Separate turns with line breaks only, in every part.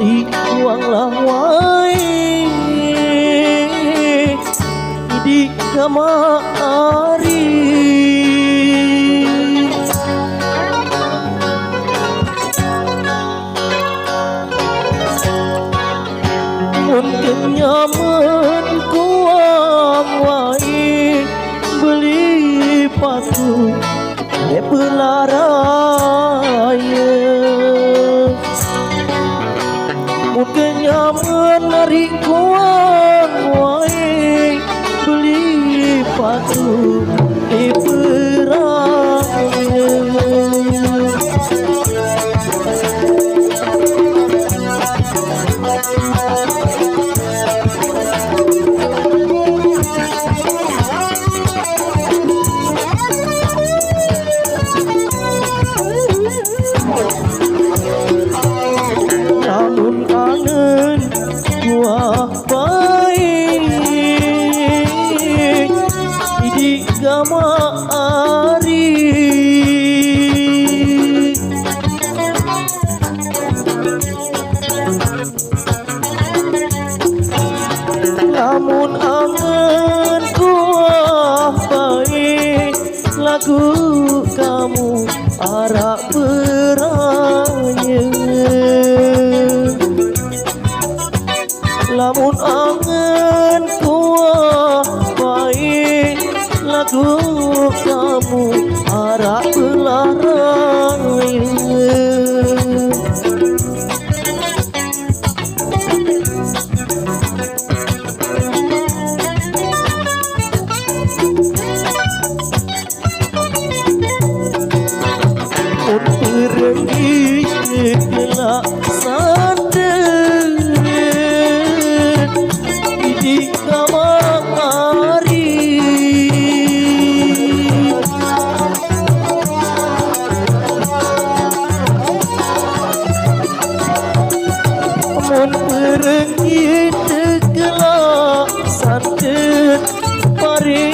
di uang lawai di kamari mungkin nyaman kuang wai beli patu pelaraya mungkin nyaman dari kuang wai beli patu pelaraya namun kangen kuah baik di kamari namun angen kuah baik lagu kamu arak beranya lamun angen kuah baik lagu kamu arak belarang pergi kelak sandet di kamari mun pergi kelak sandet pari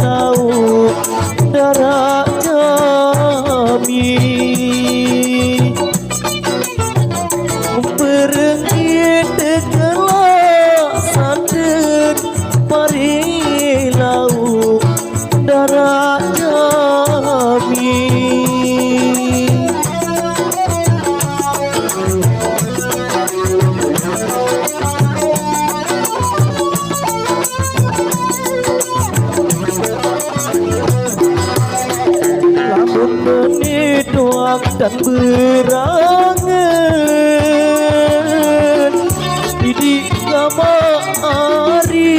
laut darah kami pergi kelak sandet pari laut darah kami lamun menit doang dan berangan di kamari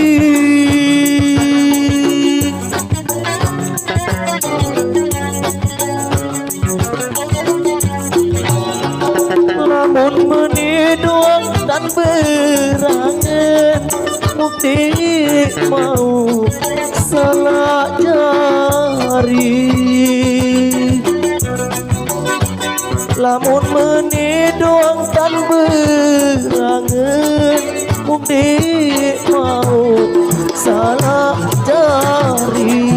lamun menit doang dan berangan bukti mau salah jari lamun menit doang tan berangan bukti mau salah jari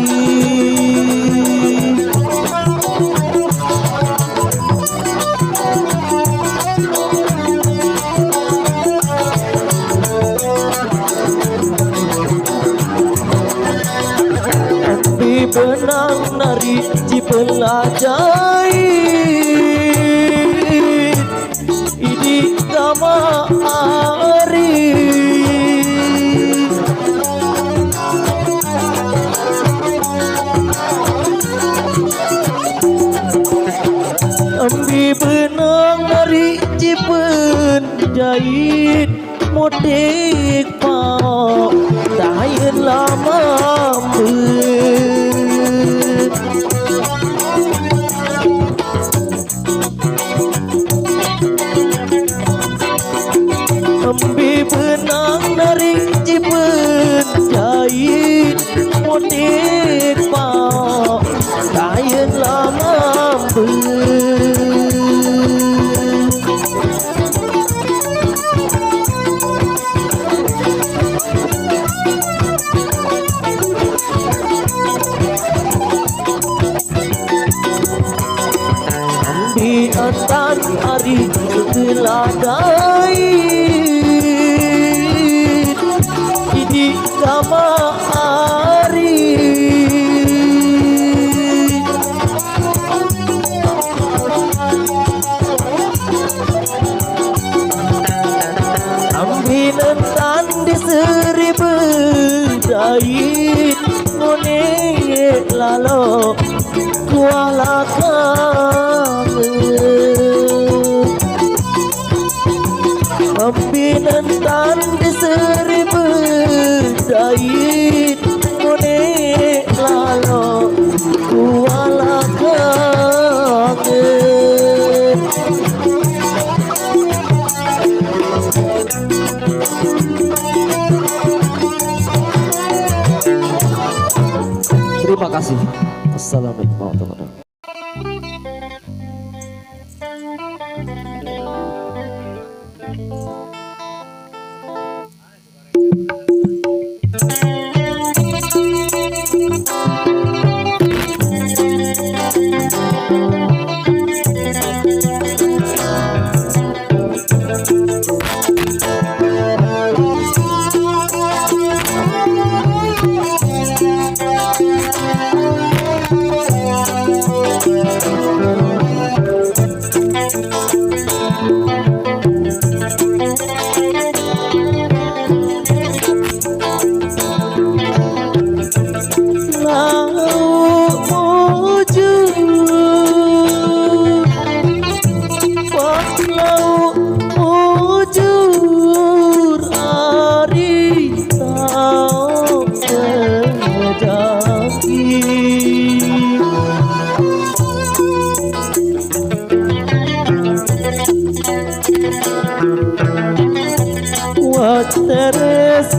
Ambi benang nari cipelajai di kamari ambi benang dari cipen jahit modik pau dayen lama ambi benang dari cipen jahit modik pau dayen lama ambi atan hari setelah dait idi kamari ambinan tandi seribu dait ngone lalo kuala kangen ambinan tandi seribu dait ngone lalo kuala kangen. Terima kasih. Assalamualaikum warahmatullahi wabarakatuh.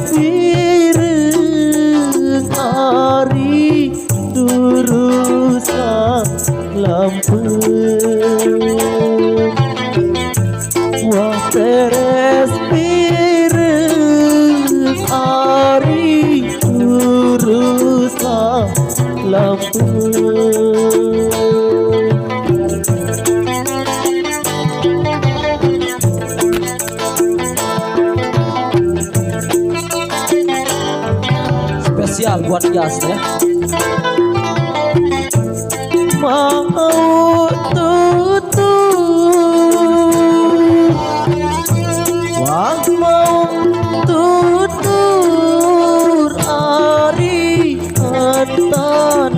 Terespireng hari durusa lampung wah terespireng hari durusa lampung. Spesial buat gas ya. Mau tutur, wah mau tutur ari antan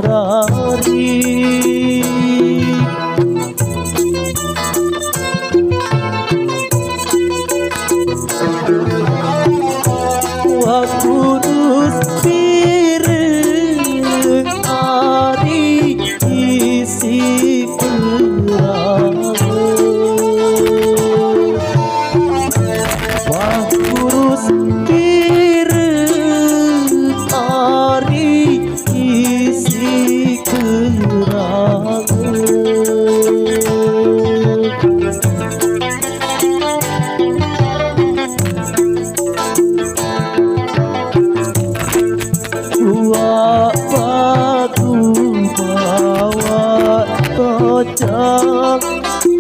merari. Kurus pireng ari isi kurang wah kurus pireng ari isi kurang kocak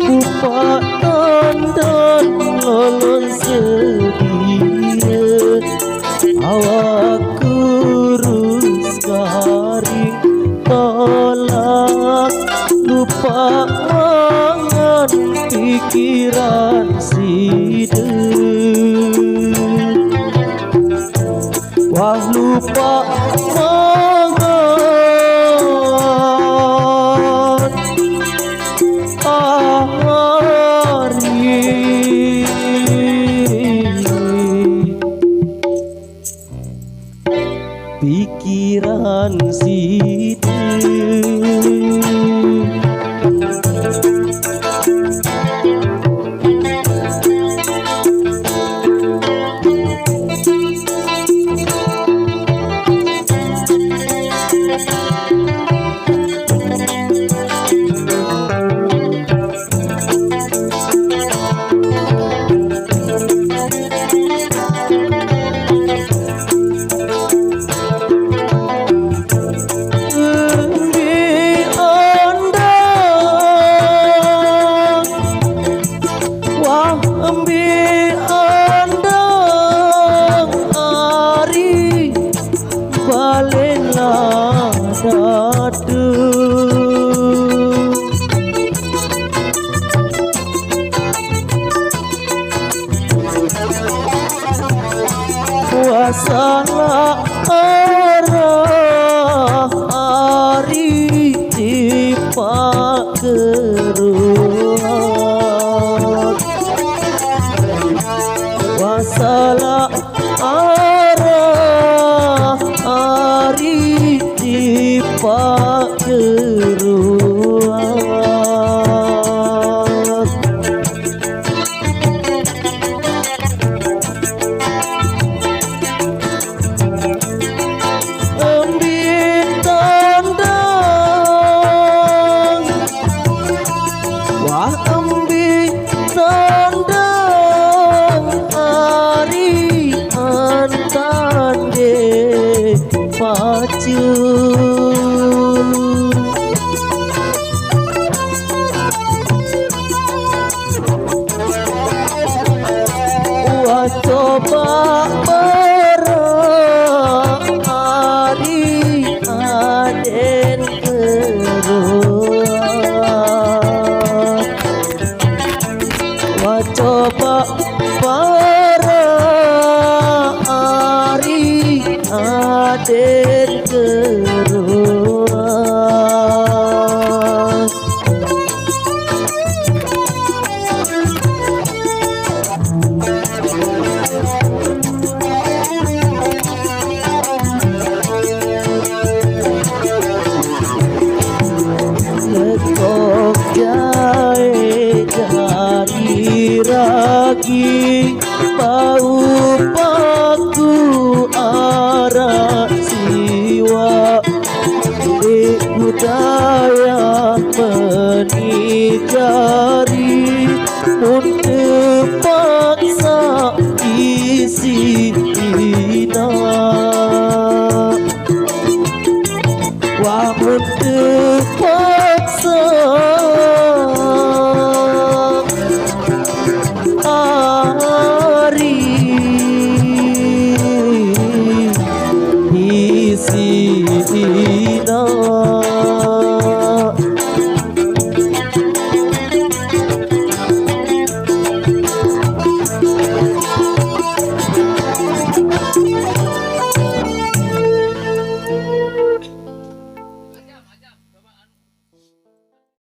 kupak tonton lolon sedia awak kurus garing tolak lupa mangan pikiran sideng wah lupa mangan pikiran sideng. wah ambil andang ari balena dadu wasala arah ari dipakeruan wasala arah ari dipakeruan coba berari aden keruan wa coba berari aden keruan ragi bau paku arah siwa di budaya menigari mun